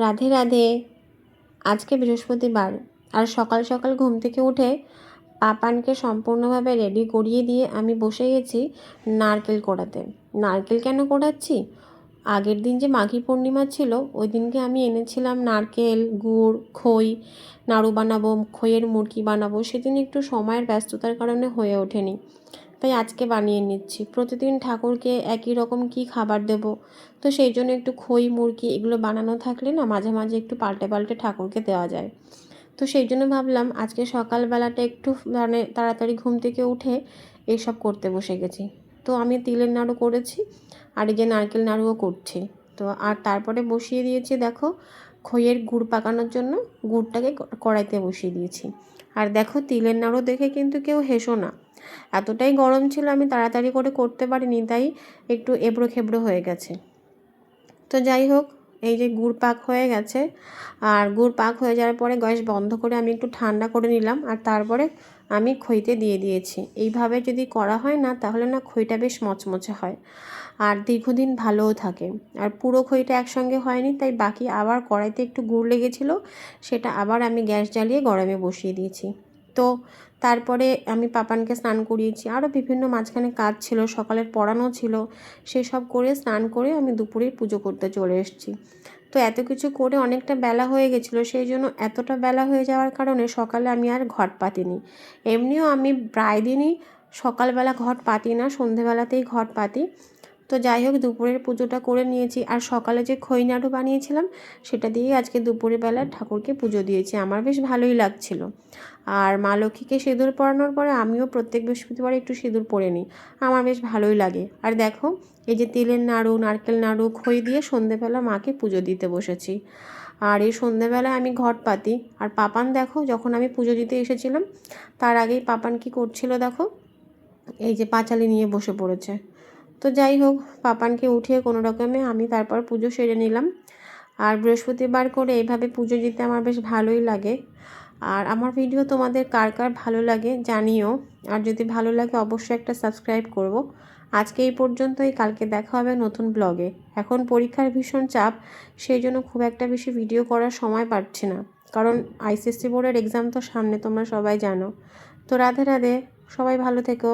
রাধে রাধে। আজকে বৃহস্পতিবার আর সকাল সকাল ঘুম থেকে উঠে পাপানকে সম্পূর্ণভাবে রেডি করিয়ে দিয়ে আমি বসে গেছি নারকেল কোড়াতে। নারকেল কেন কোড়াচ্ছি? আগের দিন যে মাঘী পূর্ণিমা ছিল ওই দিনকে আমি এনেছিলাম নারকেল, গুড়, খই, নাড়ু বানাবো, খইয়ের মুড়কি বানাবো। সেদিন একটু সময়ের ব্যস্ততার কারণে হয়ে ওঠেনি, তাই আজকে বানিয়ে নিচ্ছি। প্রতিদিন ঠাকুরকে একই রকম কি খাবার দেব, তো সেই জন্য একটু খই মুড়কি এগুলো বানানো থাকলে না মাঝে মাঝে একটু পাল্টে পাল্টে ঠাকুরকে দেওয়া যায়। তো সেই জন্য ভাবলাম আজকে সকালবেলাটা একটু মানে তাড়াতাড়ি ঘুম থেকে উঠে এইসব করতে বসে গেছি। তো আমি তিলের নাড়ু করেছি আর এই যে নারকেল নাড়ুও করছি। তো আর তারপরে বসিয়ে দিয়েছি দেখো খইয়ের গুড় পাকানোর জন্য, গুড়টাকে কড়াইতে বসিয়ে দিয়েছি। আর দেখো তিলের নাড়ু দেখে কিন্তু কেউ হেসো না, এতটাই গরম ছিল আমি তাড়াতাড়ি করে করতে পারিনি, তাই একটু এবড়ো খেবড়ো হয়ে গেছে। তো যাই হোক, এই যে গুড় পাক হয়ে গেছে, আর গুড় পাক হয়ে যাওয়ার পরে গ্যাস বন্ধ করে আমি একটু ঠান্ডা করে নিলাম, আর তারপরে আমি খইতে দিয়ে দিয়েছি। এইভাবে যদি করা হয় না তাহলে না খইটা বেশ মচমচে হয় আর দীর্ঘদিন ভালোও থাকে। আর পুরো খইটা একসঙ্গে হয়নি, তাই বাকি আবার কড়াইতে একটু গুড় লেগেছিলো, সেটা আবার আমি গ্যাস জ্বালিয়ে গরমে বসিয়ে দিয়েছি। তো তারপরে আমি পাপানকে স্নান করিয়েছি, আরও বিভিন্ন মাঝখানে কাজ ছিল, সকালের পড়ানো ছিল, সেসব করে স্নান করে আমি দুপুরের পুজো করতে চলে এসেছি। তো এত কিছু করে অনেকটা বেলা হয়ে গেছিলো, সেই জন্য এতটা বেলা হয়ে যাওয়ার কারণে সকালে আমি আর ঘট পাতিনি। এমনিও আমি প্রায় দিনই সকালবেলা ঘট পাতি না, সন্ধেবেলাতেই ঘট পাতি। তো যাই হোক, দুপুরের পুজোটা করে নিয়েছি, আর সকালে যে খই নাড়ু বানিয়েছিলাম সেটা দিয়েই আজকে দুপুরের বেলা ঠাকুরকে পুজো দিয়েছি। আমার বেশ ভালোই লাগছিল। আর মা লক্ষ্মীকে সিঁদুর পরানোর পরে আমিও প্রত্যেক বৃহস্পতিবার একটু সিঁদুর পরে নিই, আমার বেশ ভালোই লাগে। আর দেখো এই যে তিলের নাড়ু, নারকেল নাড়ু, খই দিয়ে সন্ধেবেলা মাকে পুজো দিতে বসেছি। আর এই সন্ধেবেলায় আমি ঘট পাতি। আর পাপান দেখো, যখন আমি পুজো দিতে এসেছিলাম তার আগেই পাপান কি করছিল দেখো, এই যে পাঁচালি নিয়ে বসে পড়েছে। তো যাই হোক, পাপানকে উঠিয়ে কোনো রকমে আমি তারপর পুজো সেরে নিলাম। আর বৃহস্পতিবার করে এইভাবে পুজো দিতে আমার বেশ ভালোই লাগে। আর আমার ভিডিও তোমাদের কার কার ভালো লাগে জানিও, আর যদি ভালো লাগে অবশ্যই একটা সাবস্ক্রাইব করব। আজকে এই পর্যন্তই, কালকে দেখা হবে নতুন ব্লগে। এখন পরীক্ষার ভীষণ চাপ, সেই জন্য খুব একটা বেশি ভিডিও করার সময় পাচ্ছি না, কারণ আইসিএসসি বোর্ডের এক্সাম তো সামনে, তোমরা সবাই জানো। তো রাধে রাধে, সবাই ভালো থেকো।